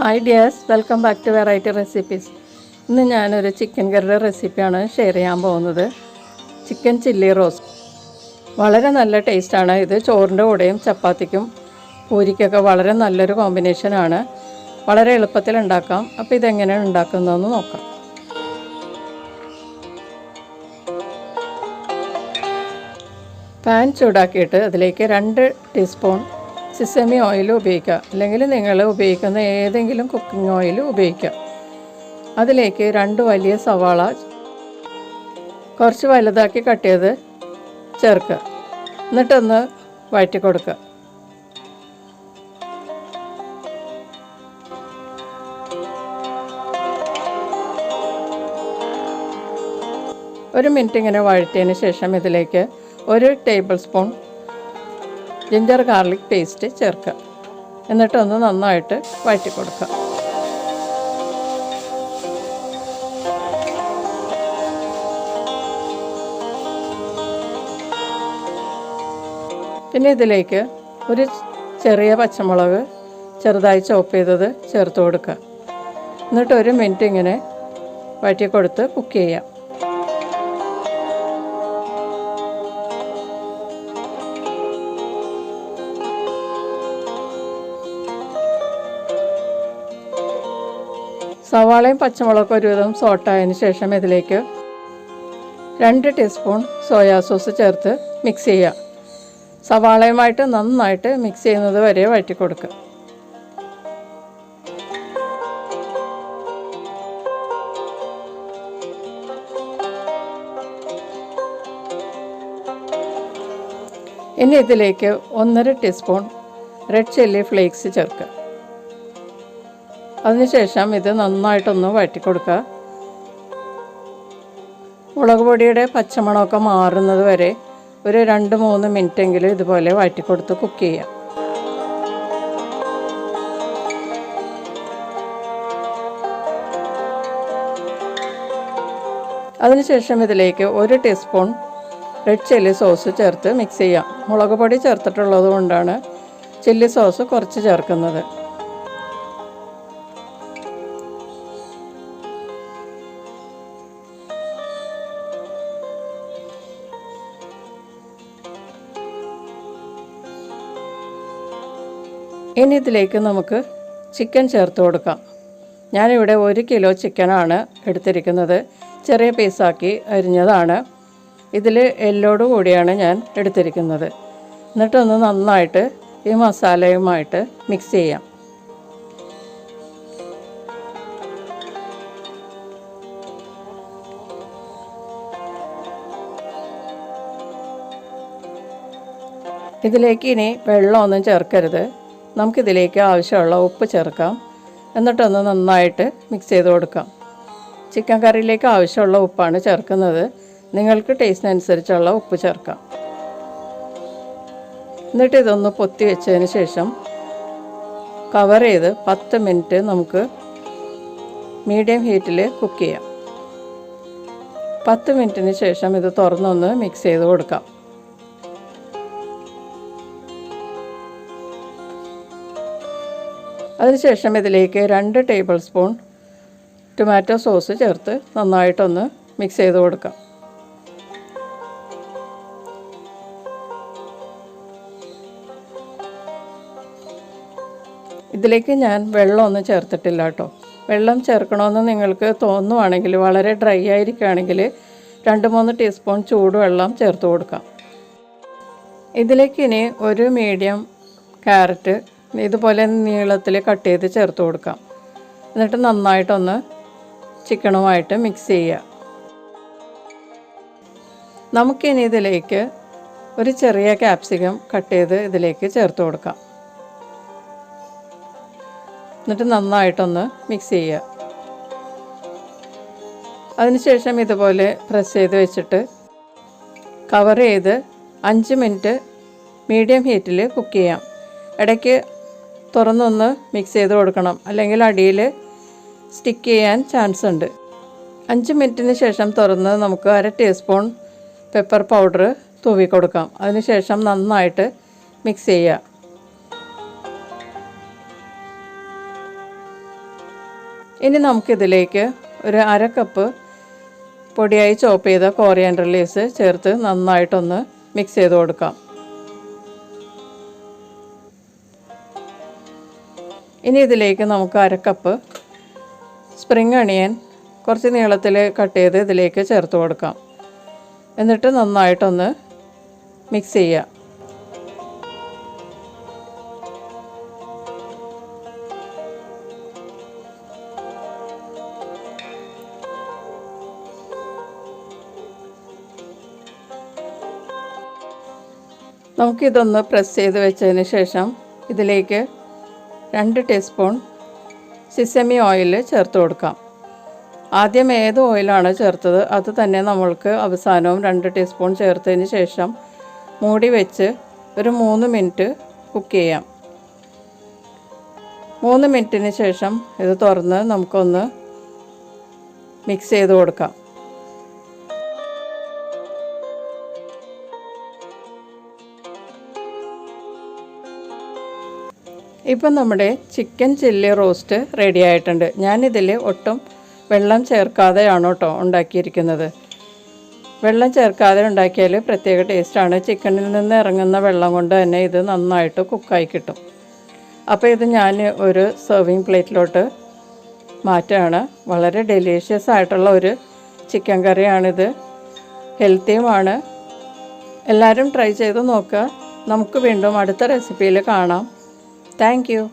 Hi dears, welcome back to Variety Recipes. ഇന്ന് ഞാനൊരു chicken കറിയുടെ റെസിപ്പിയാണ് ഷെയർ ചെയ്യാൻ പോകുന്നത്. Chicken chilli roast. വളരെ നല്ല ടേസ്റ്റാണ് ഇത്. ചോറിൻ്റെ കൂടെയും ചപ്പാത്തിക്കും പൂരിക്കൊക്കെ വളരെ നല്ലൊരു കോമ്പിനേഷനാണ്. വളരെ എളുപ്പത്തിൽ ഉണ്ടാക്കാം. അപ്പോൾ ഇതെങ്ങനെയാണ് ഉണ്ടാക്കുന്നതെന്ന് നോക്കാം. പാൻ ചൂടാക്കിയിട്ട് അതിലേക്ക് 2 ടീസ്പൂൺ സെസമി ഓയിൽ ഉപയോഗിക്കുക, അല്ലെങ്കിൽ നിങ്ങൾ ഉപയോഗിക്കുന്ന ഏതെങ്കിലും കുക്കിംഗ് ഓയിൽ ഉപയോഗിക്കുക. അതിലേക്ക് 2 വലിയ സവാള കുറച്ച് വലുതാക്കി കട്ട് ചെയ്ത് ചേർക്കുക. എന്നിട്ടൊന്ന് വഴറ്റി കൊടുക്കുക. ഒരു മിനിറ്റ് ഇങ്ങനെ വഴറ്റിയതിന് ശേഷം ഇതിലേക്ക് 1 table spoon ginger garlic paste ചേർക്കുക. എന്നിട്ടൊന്ന് നന്നായിട്ട് വഴറ്റി കൊടുക്കുക. പിന്നെ ഇതിലേക്ക് ഒരു ചെറിയ പച്ചമുളക് ചെറുതായി ചോപ്പ് ചെയ്തത് ചേർത്ത് കൊടുക്കുക. എന്നിട്ട് 1 മിനിറ്റ് ഇങ്ങനെ വഴറ്റി കൊടുത്ത് കുക്ക് ചെയ്യാം. സവാളയും പച്ചമുളകും ഒരുവിധം സോട്ടായതിന് ശേഷം ഇതിലേക്ക് 2 ടീസ്പൂൺ സോയാ സോസ് ചേർത്ത് മിക്സ് ചെയ്യുക. സവാളയുമായിട്ട് നന്നായിട്ട് മിക്സ് ചെയ്യുന്നത് വരെ വഴറ്റി കൊടുക്കുക. ഇനി ഇതിലേക്ക് 1.5 ടീസ്പൂൺ റെഡ് ചില്ലി ഫ്ലേക്സ് ചേർക്കുക. അതിനുശേഷം ഇത് നന്നായിട്ടൊന്ന് വഴറ്റി കൊടുക്കുക. മുളക് പൊടിയുടെ പച്ചമണമൊക്കെ മാറുന്നത് വരെ ഒരു 2-3 മിനിറ്റെങ്കിലും ഇതുപോലെ വഴറ്റി കൊടുത്ത് കുക്ക് ചെയ്യാം. അതിനുശേഷം ഇതിലേക്ക് 1 ടീസ്പൂൺ റെഡ് ചില്ലി സോസ് ചേർത്ത് മിക്സ് ചെയ്യാം. മുളക് പൊടി ചേർത്തിട്ടുള്ളത് കൊണ്ടാണ് ചില്ലി സോസ് കുറച്ച് ചേർക്കുന്നത്. ഇനി ഇതിലേക്ക് നമുക്ക് ചിക്കൻ ചേർത്ത് കൊടുക്കാം. ഞാനിവിടെ 1 കിലോ ചിക്കനാണ് എടുത്തിരിക്കുന്നത്. ചെറിയ പീസാക്കി അരിഞ്ഞതാണ്. ഇതിൽ എല്ലോട് കൂടിയാണ് ഞാൻ എടുത്തിരിക്കുന്നത്. എന്നിട്ടൊന്ന് നന്നായിട്ട് ഈ മസാലയുമായിട്ട് മിക്സ് ചെയ്യാം. ഇതിലേക്ക് ഇനി വെള്ളമൊന്നും ചേർക്കരുത്. നമുക്കിതിലേക്ക് ആവശ്യമുള്ള ഉപ്പ് ചേർക്കാം. എന്നിട്ടൊന്ന് നന്നായിട്ട് മിക്സ് ചെയ്ത് കൊടുക്കാം. ചിക്കൻ കറിയിലേക്ക് ആവശ്യമുള്ള ഉപ്പാണ് ചേർക്കുന്നത്. നിങ്ങൾക്ക് ടേസ്റ്റിനനുസരിച്ചുള്ള ഉപ്പ് ചേർക്കാം. എന്നിട്ട് ഇതൊന്ന് പൊത്തി വെച്ചതിന് ശേഷം കവർ ചെയ്ത് 10 മിനിറ്റ് നമുക്ക് മീഡിയം ഹീറ്റിൽ കുക്ക് ചെയ്യാം. 10 മിനിറ്റിന് ശേഷം ഇത് തുറന്നൊന്ന് മിക്സ് ചെയ്ത് കൊടുക്കാം. അതിനുശേഷം ഇതിലേക്ക് 2 ടേബിൾ സ്പൂൺ ടൊമാറ്റോ സോസ് ചേർത്ത് നന്നായിട്ടൊന്ന് മിക്സ് ചെയ്ത് കൊടുക്കാം. ഇതിലേക്ക് ഞാൻ വെള്ളമൊന്നും ചേർത്തിട്ടില്ല കേട്ടോ. വെള്ളം ചേർക്കണമെന്ന് നിങ്ങൾക്ക് തോന്നുവാണെങ്കിൽ, വളരെ ഡ്രൈ ആയിരിക്കുകയാണെങ്കിൽ 2-3 ടീസ്പൂൺ ചൂടുവെള്ളം ചേർത്ത് കൊടുക്കാം. ഇതിലേക്ക് ഇനി 1 മീഡിയം ക്യാരറ്റ് ഇതുപോലെ നീളത്തിൽ കട്ട് ചെയ്ത് ചേർത്ത് കൊടുക്കാം. എന്നിട്ട് നന്നായിട്ടൊന്ന് ചിക്കനുമായിട്ട് മിക്സ് ചെയ്യുക. നമുക്കിനി ഇതിലേക്ക് ഒരു ചെറിയ ക്യാപ്സിക്കം കട്ട് ചെയ്ത് ഇതിലേക്ക് ചേർത്ത് കൊടുക്കാം. എന്നിട്ട് നന്നായിട്ടൊന്ന് മിക്സ് ചെയ്യുക. അതിനുശേഷം ഇതുപോലെ പ്രസ് ചെയ്ത് വെച്ചിട്ട് കവർ ചെയ്ത് 5 മിനിറ്റ് മീഡിയം ഹീറ്റിൽ കുക്ക് ചെയ്യാം. ഇടയ്ക്ക് തുറന്നൊന്ന് മിക്സ് ചെയ്ത് കൊടുക്കണം, അല്ലെങ്കിൽ അടിയിൽ സ്റ്റിക്ക് ചെയ്യാൻ ചാൻസ് ഉണ്ട്. 5 മിനിറ്റിന് ശേഷം തുറന്ന് നമുക്ക് 1/2 ടീസ്പൂൺ പെപ്പർ പൗഡർ തൂവി കൊടുക്കാം. അതിനുശേഷം നന്നായിട്ട് മിക്സ് ചെയ്യുക. ഇനി നമുക്കിതിലേക്ക് ഒരു 1/2 കപ്പ് പൊടിയായി ചോപ്പ് ചെയ്ത കോറിയാൻഡർ ലീവ്സ് ചേർത്ത് നന്നായിട്ടൊന്ന് മിക്സ് ചെയ്ത് കൊടുക്കാം. ഇനി ഇതിലേക്ക് നമുക്ക് 1/2 കപ്പ് സ്പ്രിംഗ് അണിയൻ കുറച്ച് നീളത്തിൽ കട്ട് ചെയ്ത് ഇതിലേക്ക് ചേർത്ത് കൊടുക്കാം. എന്നിട്ട് നന്നായിട്ടൊന്ന് മിക്സ് ചെയ്യുക. നമുക്കിതൊന്ന് പ്രസ് ചെയ്ത് വെച്ചതിന് ശേഷം ഇതിലേക്ക് 2 ടീസ്പൂൺ സിസമി ഓയിൽ ചേർത്ത് കൊടുക്കാം. ആദ്യം ഏത് ഓയിലാണ് ചേർത്തത് അത് തന്നെ നമ്മൾക്ക് അവസാനവും 2 ടീസ്പൂൺ ചേർത്തതിന് ശേഷം മൂടി വെച്ച് ഒരു 3 മിനിറ്റ് കുക്ക് ചെയ്യാം. 3 മിനിറ്റിന് ശേഷം ഇത് തുറന്ന് നമുക്കൊന്ന് മിക്സ് ചെയ്ത് കൊടുക്കാം. ഇപ്പം നമ്മുടെ ചിക്കൻ ചില്ലി റോസ്റ്റ് റെഡി ആയിട്ടുണ്ട്. ഞാനിതിൽ ഒട്ടും വെള്ളം ചേർക്കാതെയാണ് കേട്ടോ ഉണ്ടാക്കിയിരിക്കുന്നത്. വെള്ളം ചേർക്കാതെ ഉണ്ടാക്കിയാൽ പ്രത്യേക ടേസ്റ്റാണ്. ചിക്കനിൽ നിന്ന് ഇറങ്ങുന്ന വെള്ളം കൊണ്ട് തന്നെ ഇത് നന്നായിട്ട് കുക്കായി കിട്ടും. അപ്പോൾ ഇത് ഞാൻ ഒരു സെർവിങ് പ്ലേറ്റിലോട്ട് മാറ്റുകയാണ്. വളരെ ഡെലീഷ്യസ് ആയിട്ടുള്ള ഒരു ചിക്കൻ കറിയാണിത്. ഹെൽത്തിയുമാണ്. എല്ലാവരും ട്രൈ ചെയ്ത് നോക്കുക. നമുക്ക് വീണ്ടും അടുത്ത റെസിപ്പിയിൽ കാണാം. Thank you.